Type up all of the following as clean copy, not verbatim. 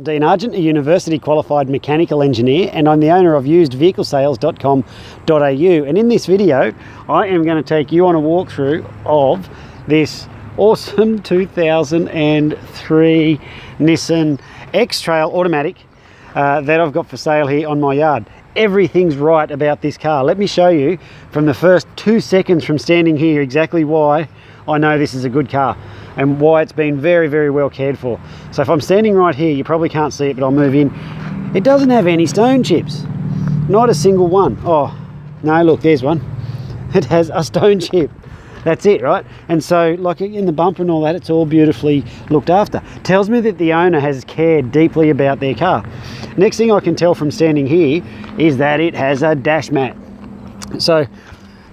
Dean Argent, a university qualified mechanical engineer, and I'm the owner of usedvehiclesales.com.au, and in this video I am going to take you on a walkthrough of this awesome 2003 Nissan X Trail automatic that I've got for sale here on my yard. Everything's right about this car. Let me show you from the first 2 seconds from standing here exactly why I know this is a good car and why it's been very, very well cared for. So if I'm standing right here, you probably can't see it, but I'll move in. It doesn't have any stone chips, not a single one. Oh no, look, there's one. It has a stone chip. That's it, right? And so like in the bumper and all that, it's all beautifully looked after. Tells me that the owner has cared deeply about their car. Next thing I can tell from standing here is that it has a dash mat. So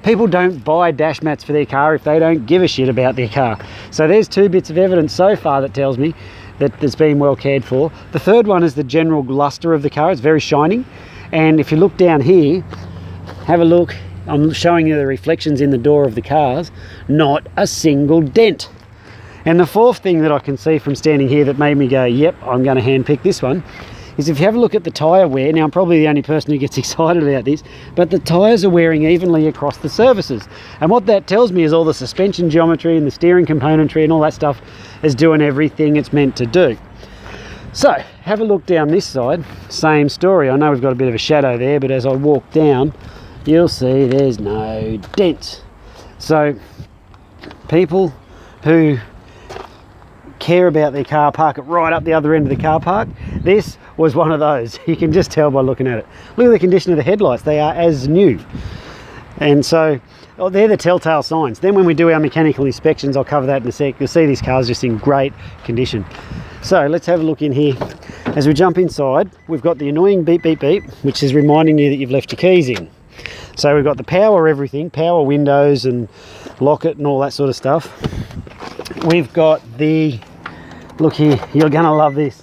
people don't buy dash mats for their car if they don't give a shit about their car. So there's two bits of evidence so far that tells me that it's been well cared for. The third one is the general luster of the car. It's very shining. And if you look down here, have a look. I'm showing you the reflections in the door of the cars. Not a single dent. And the fourth thing that I can see from standing here that made me go, yep, I'm going to handpick this one, is if you have a look at the tyre wear. Now I'm probably the only person who gets excited about this, but the tyres are wearing evenly across the surfaces, and what that tells me is all the suspension geometry and the steering componentry and all that stuff is doing everything it's meant to do. So have a look down this side, same story. I know we've got a bit of a shadow there, but as I walk down you'll see there's no dents. So people who care about their car park it right up the other end of the car park. This was one of those. You can just tell by looking at it. Look at the condition of the headlights. They are as new. And so they're the telltale signs. Then when we do our mechanical inspections, I'll cover that in a sec, you'll see this car's just in great condition. So let's have a look in here. As we jump inside, we've got the annoying beep beep beep, which is reminding you that you've left your keys in. So we've got the power everything, power windows and lock it and all that sort of stuff. We've got the, look here, you're gonna love this.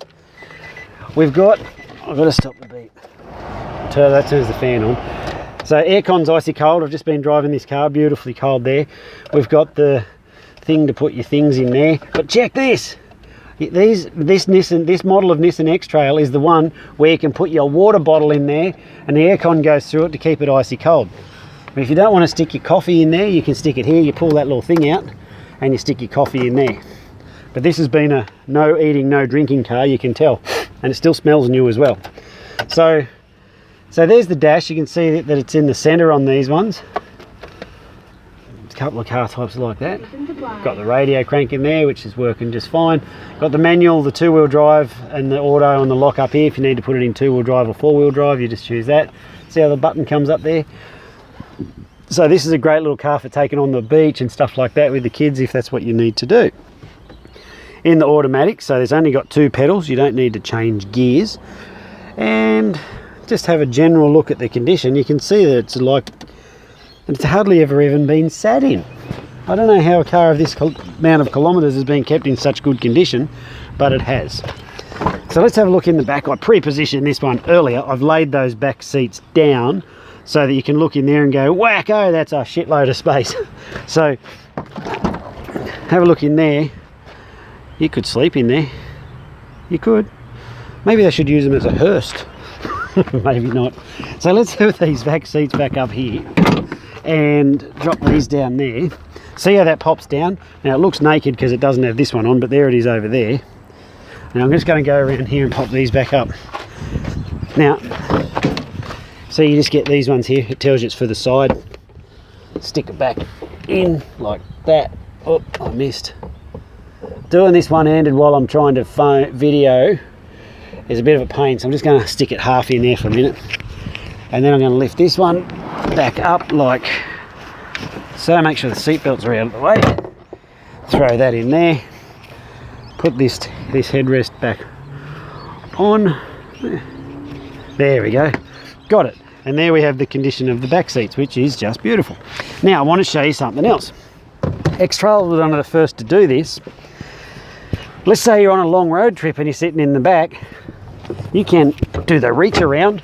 I've got to stop the beep. That turns the fan on. So aircon's icy cold. I've just been driving this car, beautifully cold there. We've got the thing to put your things in there. But check this. This model of Nissan X Trail is the one where you can put your water bottle in there and the aircon goes through it to keep it icy cold. But if you don't want to stick your coffee in there, you can stick it here. You pull that little thing out and you stick your coffee in there. But this has been a no eating, no drinking car, you can tell. And it still smells new as well. So there's the dash. You can see that it's in the center on these ones. A couple of car types like that. Got the radio crank in there, which is working just fine. Got the manual, the two-wheel drive, and the auto on the lock up here. If you need to put it in two-wheel drive or four-wheel drive, you just choose that. See how the button comes up there? So this is a great little car for taking on the beach and stuff like that with the kids if that's what you need to do. In the automatic, so there's only got two pedals, you don't need to change gears. And just have a general look at the condition. You can see that it's hardly ever even been sat in. I don't know how a car of this amount of kilometers has been kept in such good condition, but it has. So let's have a look in the back. I pre-positioned this one earlier. I've laid those back seats down so that you can look in there and go, wacko, that's a shitload of space. So have a look in there. You could sleep in there. You could. Maybe they should use them as a hearse. Maybe not. So let's have these back seats back up here and drop these down there. See how that pops down? Now it looks naked because it doesn't have this one on, but there it is over there. Now I'm just going to go around here and pop these back up. Now, so you just get these ones here. It tells you it's for the side. Stick it back in like that. Oh, I missed. Doing this one-handed while I'm trying to video is a bit of a pain, so I'm just going to stick it half in there for a minute, and then I'm going to lift this one back up like so. Make sure the seat belts are out of the way. Throw that in there. Put this headrest back on. There we go. Got it. And there we have the condition of the back seats, which is just beautiful. Now I want to show you something else. X Trail was one of the first to do this. Let's say you're on a long road trip and you're sitting in the back, you can do the reach around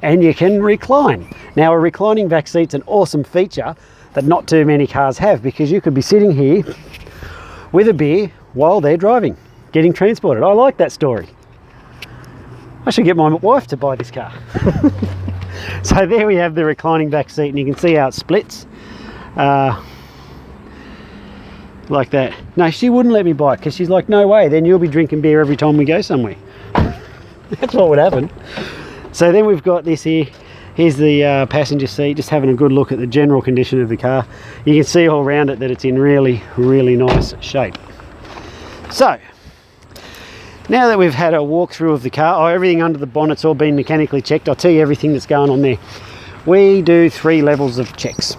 and you can recline. Now a reclining back seat's an awesome feature that not too many cars have, because you could be sitting here with a beer while they're driving, getting transported. I like that story. I should get my wife to buy this car. So there we have the reclining back seat, and you can see how it splits. Like that. No, she wouldn't let me buy it because she's like, no way, then you'll be drinking beer every time we go somewhere. That's what would happen. So then we've got this here. Here's the passenger seat, just having a good look at the general condition of the car. You can see all around it that it's in really, really nice shape. So, now that we've had a walkthrough of the car, everything under the bonnet's all been mechanically checked. I'll tell you everything that's going on there. We do 3 levels of checks.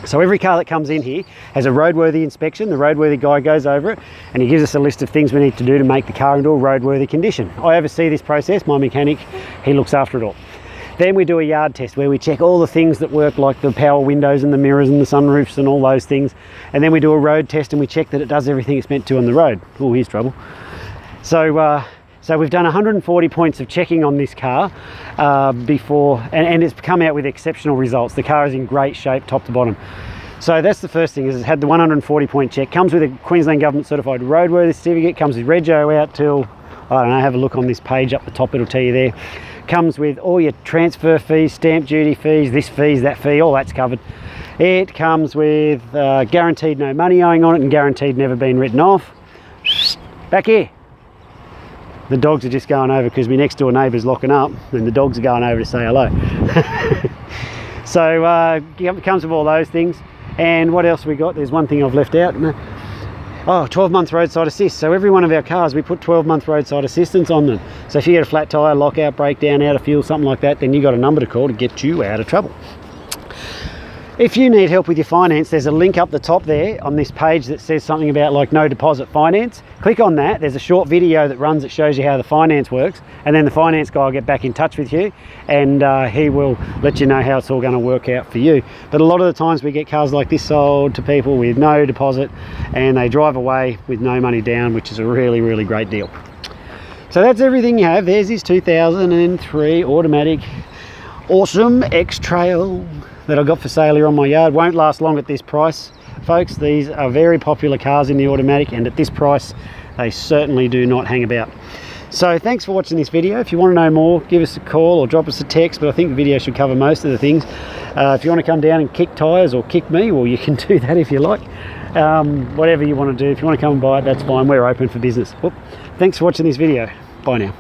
So every car that comes in here has a roadworthy inspection. The roadworthy guy goes over it and he gives us a list of things we need to do to make the car into a roadworthy condition. I oversee this process, my mechanic, he looks after it all. Then we do a yard test where we check all the things that work, like the power windows and the mirrors and the sunroofs and all those things. And then we do a road test and we check that it does everything it's meant to on the road. Oh, here's trouble. So we've done 140 points of checking on this car before, and it's come out with exceptional results. The car is in great shape, top to bottom. So that's the first thing, is it's had the 140 point check. Comes with a Queensland Government certified roadworthy certificate, comes with rego out till, I don't know, have a look on this page up the top, it'll tell you there. Comes with all your transfer fees, stamp duty fees, this fees, that fee, all that's covered. It comes with guaranteed no money owing on it and guaranteed never been written off. Back here. The dogs are just going over because my next door neighbour's locking up and the dogs are going over to say hello. So it comes with all those things. And what else we got? There's one thing I've left out. Oh, 12-month roadside assist. So every one of our cars, we put 12-month roadside assistance on them. So if you get a flat tyre, lockout, breakdown, out of fuel, something like that, then you got a number to call to get you out of trouble. If you need help with your finance, there's a link up the top there on this page that says something about like no deposit finance. Click on that. There's a short video that runs that shows you how the finance works, and then the finance guy will get back in touch with you and he will let you know how it's all going to work out for you. But a lot of the times we get cars like this sold to people with no deposit and they drive away with no money down, which is a really, really great deal. So that's everything you have. There's this 2003 automatic awesome X Trail that I got for sale here on my yard. Won't last long at this price, folks. These are very popular cars in the automatic, and at this price they certainly do not hang about. So thanks for watching this video. If you want to know more, give us a call or drop us a text, but I think the video should cover most of the things. If you want to come down and kick tyres or kick me, well, you can do that if you like. Whatever you want to do. If you want to come and buy it, that's fine. We're open for business. Thanks for watching this video. Bye now.